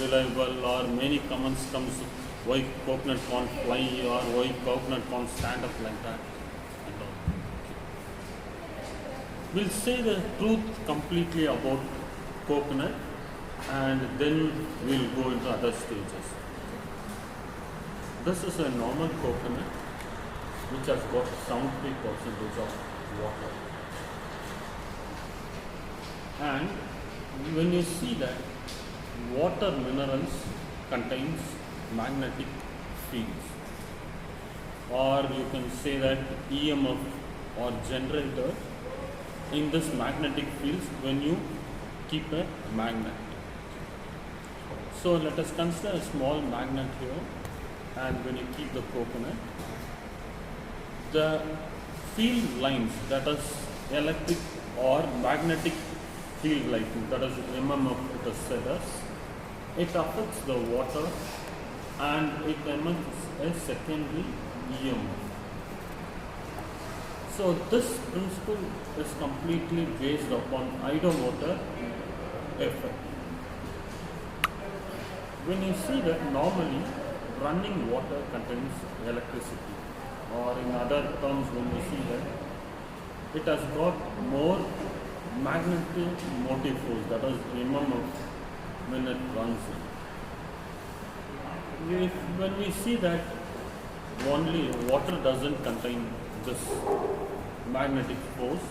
reliable, or many comments comes why coconut can't fly or why coconut can't stand up like that. And all. We'll say the truth completely about coconut and then we'll go into other stages. This is a normal coconut which has got 70% of water. And when you see that water minerals contains magnetic fields, or you can say that EMF or generator in this magnetic fields when you keep a magnet. So let us consider a small magnet here, and when you keep the coconut, the field lines, that is electric or magnetic field lighting, that is MMF it is said as, it affects the water and it emits a secondary EMF. So this principle is completely based upon isomotor effect. When you see that normally running water contains electricity, or in other terms when you see that it has got more magnetic motive force, that is MMF, when it runs in. When we see that only water doesn't contain this magnetic force,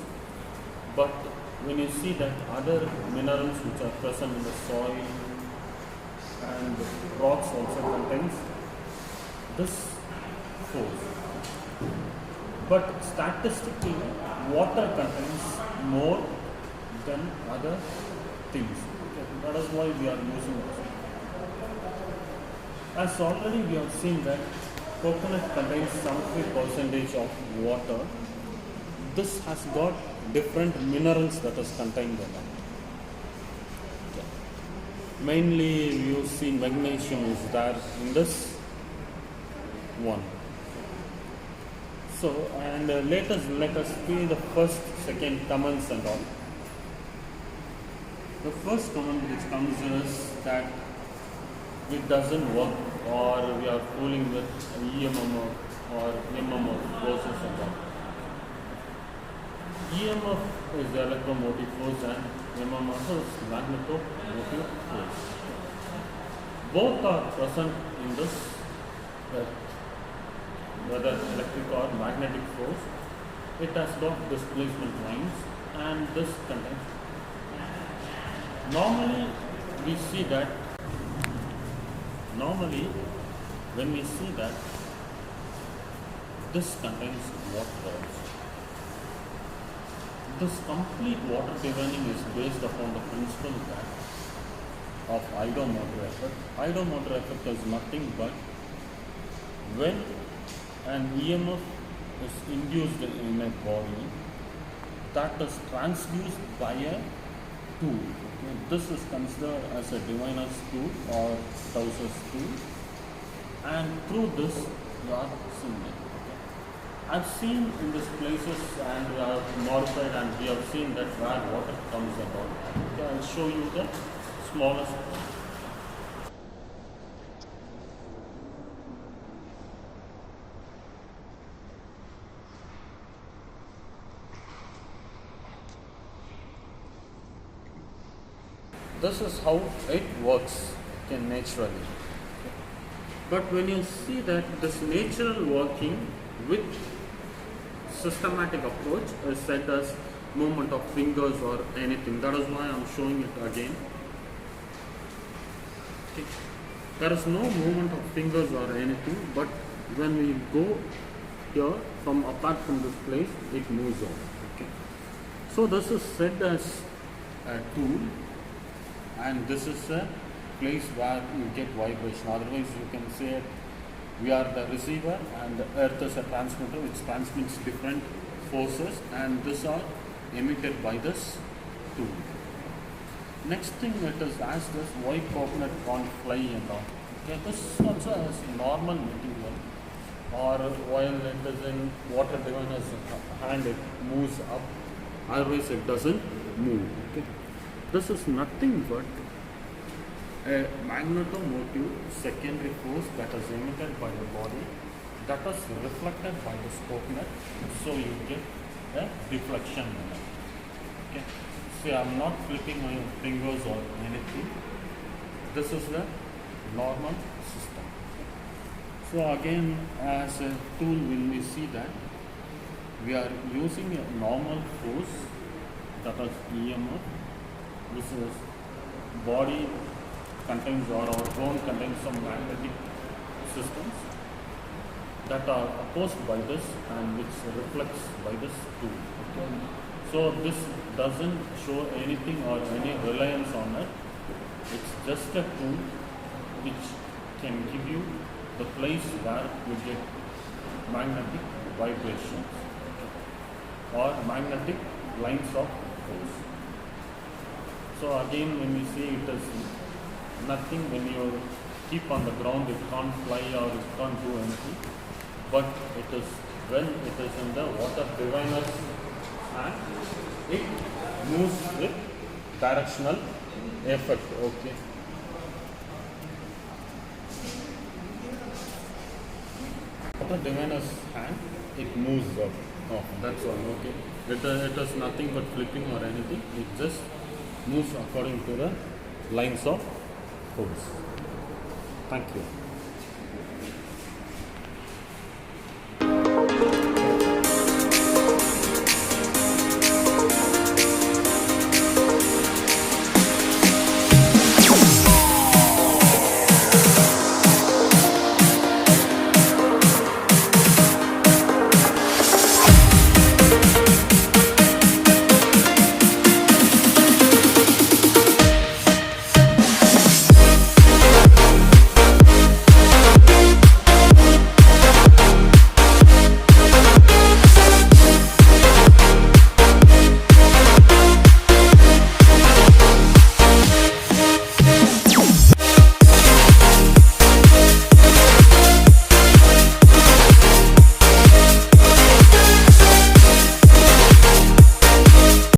but when you see that other minerals which are present in the soil and rocks also contains this force. But statistically, water contains more than other things. Okay? That is why we are using this. As already we have seen that coconut contains 70% of water. This has got different minerals that is contained in it. Okay. Mainly you see magnesium is there in this one. So, and let us see the first, second comments and all. The first comment which comes is that it doesn't work, or we are fooling with EMF or MMF forces and all. EMF is electromotive force and MMF is magnetomotive force. Both are present in this whether electric or magnetic force. It has got displacement lines, and this contains. Normally when we see that this contains water also. This complete water divining is based upon the principle that of isomotor effect. Isomotor effect is nothing but when an EMF is induced in a body, that is transduced by a tool. Okay. This is considered as a diviner's tool or Dowser's tool, and through this you are seeing it. Okay. I've seen in these places and we have modified and we have seen that where water comes about. Okay. I'll show you the smallest. This is how it works naturally. But when you see that this natural working with systematic approach is said as movement of fingers or anything. That is why I am showing it again. Okay. There is no movement of fingers or anything, but when we go here from apart from this place, it moves on. Okay. So this is said as a tool, and this is a place where you get vibration. Otherwise you can say we are the receiver and the earth is a transmitter which transmits different forces, and these are emitted by this tool. Next thing it is asked is why coconut can't fly and all. Okay, this also has normal material, or while it is in water diviner's hand it moves up, otherwise it doesn't move. Okay. This is nothing but a magnetomotive secondary force that is emitted by the body that is reflected by the spoke net, so you get a deflection moment. Okay. See, I'm not flipping my fingers or anything. This is the normal system. So again, as a tool, when we see that we are using a normal force, that is EMF. This is body contains, or our bone contains some magnetic systems that are opposed by this and which reflects by this tool. Okay. So this doesn't show anything or any reliance on it. It's just a tool which can give you the place where you get magnetic vibrations or magnetic lines of force. So again, when we say it is nothing, when you keep on the ground, it can't fly or it can't do anything, but it is when it is in the water diviner's hand, it moves with directional effect. Okay. Water diviner's hand, it moves up. Oh, that's all. Okay. It is nothing but flipping or anything. It just moves according to the lines of force. Thank you.